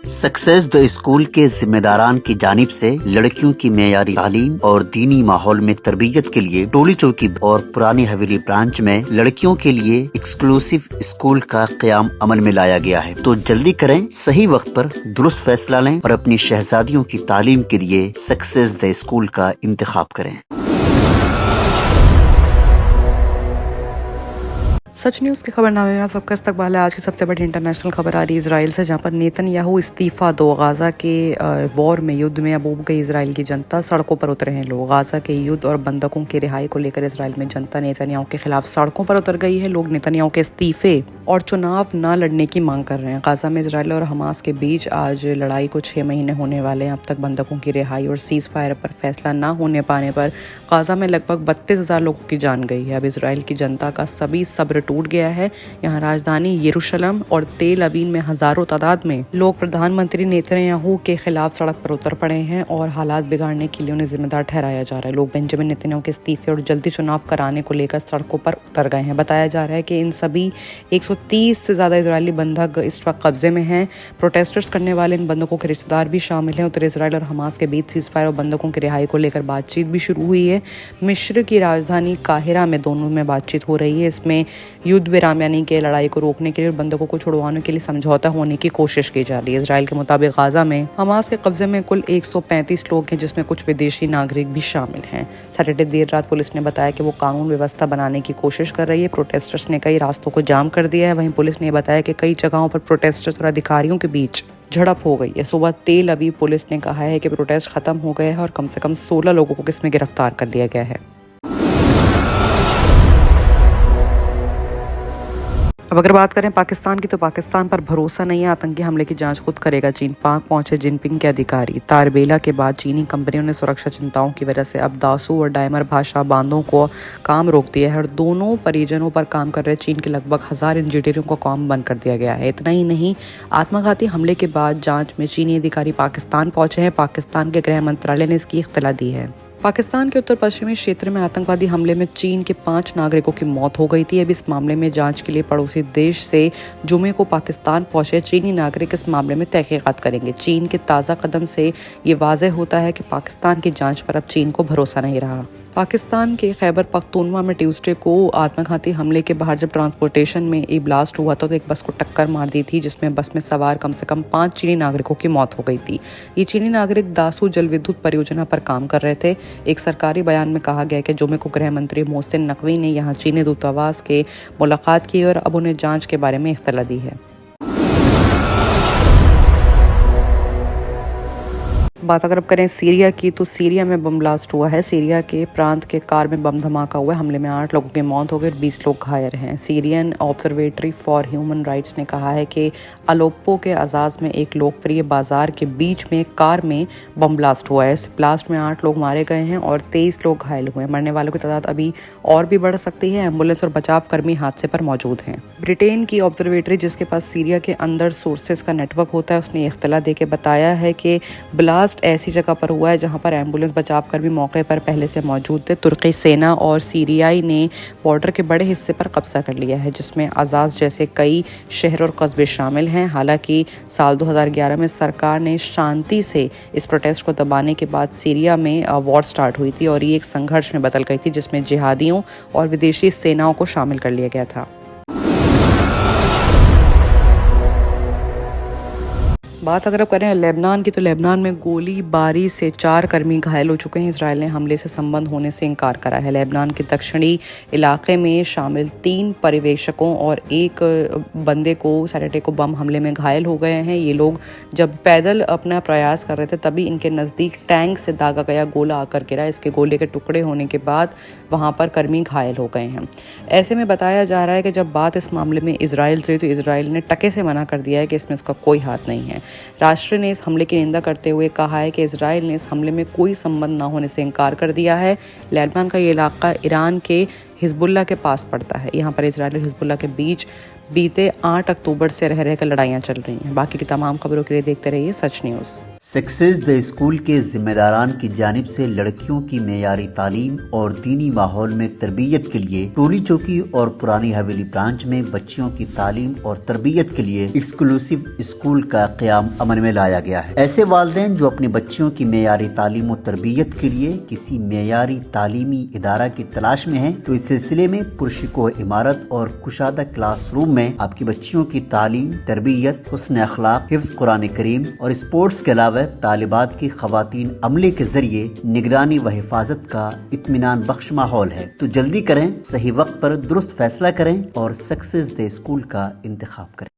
Success the school के जिम्मेदारान की जानिब से लड़कियों की मेयारी तालीम और दीनी माहौल में तरबियत के लिए टोली चौकी और पुरानी हवेली ब्रांच में लड़कियों के लिए एक्सक्लूसिव स्कूल का क़याम अमल में लाया गया है। तो जल्दी करें, सही वक्त पर दुरुस्त फैसला लें और अपनी शहजादियों की तालीम के लिए सक्सेस द स्कूल का इंतखाब करें। सच न्यूज़ के खबरनामे में आप सबका इस्तकबाल है। आज की सबसे बड़ी इंटरनेशनल खबर आ रही है इसराइल से, जहां पर नेतन्याहू इस्तीफ़ा दो। गाज़ा के वॉर में, युद्ध में अब उब गई इसराइल की जनता, सड़कों पर उतरे हैं लोग। गाज़ा के युद्ध और बंधकों की रिहाई को लेकर इसराइल में जनता नेतन्याहू के खिलाफ सड़कों पर उतर गई है। लोग नेतन्याहू के इस्तीफ़े और चुनाव न लड़ने की मांग कर रहे हैं। गाज़ा में इसराइल और हमास के बीच आज लड़ाई को 6 महीने होने वाले हैं। अब तक बंधकों की रिहाई और सीज़ फायर पर फैसला न होने पाने पर गाज़ा में लगभग 32,000 लोगों की जान गई है। अब इसराइल की जनता का सभी सब्र टूट गया है। यहाँ राजधानी यरूशलेम और तेल अवीव में हजारों तादाद में लोग प्रधानमंत्री नेतन्याहू के खिलाफ सड़क पर उतर पड़े हैं और हालात बिगाड़ने के लिए उन्हें जिम्मेदार ठहराया जा रहा है। लोग बेंजामिन नेतन्याहू के इस्तीफे और जल्दी चुनाव कराने को लेकर सड़कों पर उतर गए हैं। बताया जा रहा है कि इन सभी 130 से ज्यादा इजरायली बंधक इस वक्त कब्जे में हैं। प्रोटेस्टर्स करने वाले इन बंधकों के रिश्तेदार भी शामिल हैं। उत्तरी इसराइल और हमास के बीच सीज फायर और बंधकों की रिहाई को लेकर बातचीत भी शुरू हुई है। मिस्र की राजधानी काहिरा में दोनों में बातचीत हो रही है। इसमें युद्ध विराम यानी कि लड़ाई को रोकने के लिए और बंधकों को छुड़वाने के लिए समझौता होने की कोशिश की जा रही है। इजराइल के मुताबिक गाजा में हमास के कब्जे में कुल 135 लोग हैं, जिसमें कुछ विदेशी नागरिक भी शामिल हैं। सैटरडे देर रात पुलिस ने बताया कि वो कानून व्यवस्था बनाने की कोशिश कर रही है। प्रोटेस्टर्स ने कई रास्तों को जाम कर दिया है। वहीं पुलिस ने बताया कि कई जगहों पर प्रोटेस्टर्स और अधिकारियों के बीच झड़प हो गई है। सुबह तेल अवीव पुलिस ने कहा है कि प्रोटेस्ट खत्म हो गए हैं और कम से कम 16 लोगों को इसमें गिरफ्तार कर लिया गया है। अब अगर बात करें पाकिस्तान की, तो पाकिस्तान पर भरोसा नहीं है। आतंकी हमले की जांच खुद करेगा चीन। पाक पहुंचे जिनपिंग के अधिकारी। तारबेला के बाद चीनी कंपनियों ने सुरक्षा चिंताओं की वजह से अब दासू और डायमर भाषा बांधों को काम रोक दिया है और दोनों परिजनों पर काम कर रहे चीन के लगभग 1000 इंजीनियरों को काम बंद कर दिया गया है। इतना ही नहीं, आत्मघाती हमले के बाद जाँच में चीनी अधिकारी पाकिस्तान पहुंचे हैं। पाकिस्तान के गृह मंत्रालय ने इसकी इत्तला दी है। पाकिस्तान के उत्तर पश्चिमी क्षेत्र में आतंकवादी हमले में चीन के 5 नागरिकों की मौत हो गई थी। अब इस मामले में जांच के लिए पड़ोसी देश से जुमे को पाकिस्तान पहुंचे चीनी नागरिक इस मामले में तहकीकात करेंगे। चीन के ताज़ा कदम से ये वाज़ेह होता है कि पाकिस्तान की जांच पर अब चीन को भरोसा नहीं रहा। पाकिस्तान के खैबर पख्तूनवा में ट्यूसडे को आत्मघाती हमले के बाहर जब ट्रांसपोर्टेशन में एक ब्लास्ट हुआ था तो एक बस को टक्कर मार दी थी, जिसमें बस में सवार कम से कम 5 चीनी नागरिकों की मौत हो गई थी। ये चीनी नागरिक दासू जल विद्युत परियोजना पर काम कर रहे थे। एक सरकारी बयान में कहा गया कि जुमे को गृह मंत्री मोहसिन नकवी ने यहाँ चीनी दूतावास के मुलाकात की और अब उन्हें जाँच के बारे में इत्तला दी है। बात अगर अब करें सीरिया की, तो सीरिया में बम ब्लास्ट हुआ है। सीरिया के प्रांत के कार में बम धमाका हुआ है। हमले में 8 लोगों की मौत हो गई और 20 लोग घायल हैं। Syrian observatory for human rights ने कहा है कि अलोप्पो के अजाज में एक लोकप्रिय बाजार के बीच में एक कार में बम ब्लास्ट हुआ है। इस ब्लास्ट में 8 लोग मारे गए हैं और 23 लोग घायल हुए हैं। मरने वालों की तादाद अभी और भी बढ़ सकती है। एम्बुलेंस और बचाव कर्मी हादसे पर मौजूद हैं। ब्रिटेन की ऑब्जर्वेटरी, जिसके पास सीरिया के अंदर सोर्सेज का नेटवर्क होता है, उसने इख्तला देके बताया है कि ब्लास्ट ऐसी जगह पर हुआ है जहां पर एम्बुलेंस बचाव कर्मी मौके पर पहले से मौजूद थे। तुर्की सेना और सीरियाई ने बॉर्डर के बड़े हिस्से पर कब्जा कर लिया है, जिसमें अजाज जैसे कई शहर और कस्बे शामिल हैं। हालांकि साल 2011 में सरकार ने शांति से इस प्रोटेस्ट को दबाने के बाद सीरिया में वॉर स्टार्ट हुई थी और ये एक संघर्ष में बदल गई थी, जिसमें जिहादियों और विदेशी सेनाओं को शामिल कर लिया गया था। बात अगर अब करें लेबनान की, तो लेबनान में गोलीबारी से 4 कर्मी घायल हो चुके हैं। इसराइल ने हमले से संबंध होने से इनकार करा है। लेबनान के दक्षिणी इलाके में शामिल 3 पर्यवेक्षकों और 1 बंदे को सैटरडे को बम हमले में घायल हो गए हैं। ये लोग जब पैदल अपना प्रयास कर रहे थे तभी इनके नज़दीक टैंक से दागा गया गोला आकर गिरा। इसके गोले के टुकड़े होने के बाद वहाँ पर कर्मी घायल हो गए हैं। ऐसे में बताया जा रहा है कि जब बात इस मामले में इसराइल से हुई तो इसराइल ने टके से मना कर दिया है कि इसमें उसका कोई हाथ नहीं है। राष्ट्र ने इस हमले की निंदा करते हुए कहा है कि इसराइल ने इस हमले में कोई संबंध न होने से इनकार कर दिया है। लेबनान का ये इलाका ईरान के हिजबुल्लाह के पास पड़ता है। यहाँ पर इसराइल और हिजबुल्लाह के बीच बीते 8 अक्टूबर से रह रहकर लड़ाइयाँ चल रही हैं। बाकी की तमाम खबरों के लिए देखते रहिए सच न्यूज़। सक्सेस द स्कूल के जिम्मेदारान की जानिब से लड़कियों की मेयारी तालीम और दीनी माहौल में तरबियत के लिए टोली चौकी और पुरानी हवेली ब्रांच में बच्चियों की तालीम और तरबियत के लिए एक्सक्लूसिव स्कूल का क़याम अमल में लाया गया है। ऐसे वालिदैन जो अपनी बच्चियों की मेयारी तालीम और तरबियत के लिए किसी मेयारी तालीमी इदारा की तलाश में हैं, तो इस सिलसिले में पुरशिकोह इमारत और कुशादा क्लासरूम में आपकी बच्चियों की तालीम, तरबियत, हुस्न अखलाक, हिफ्ज़ कुरान करीम और स्पोर्ट्स के अलावा तालिबात की खवातीन अमले के जरिए निगरानी व हिफाजत का इत्मीनान बख्श माहौल है। तो जल्दी करें, सही वक्त पर दुरुस्त फैसला करें और सक्सेस द स्कूल का इंतखाब करें।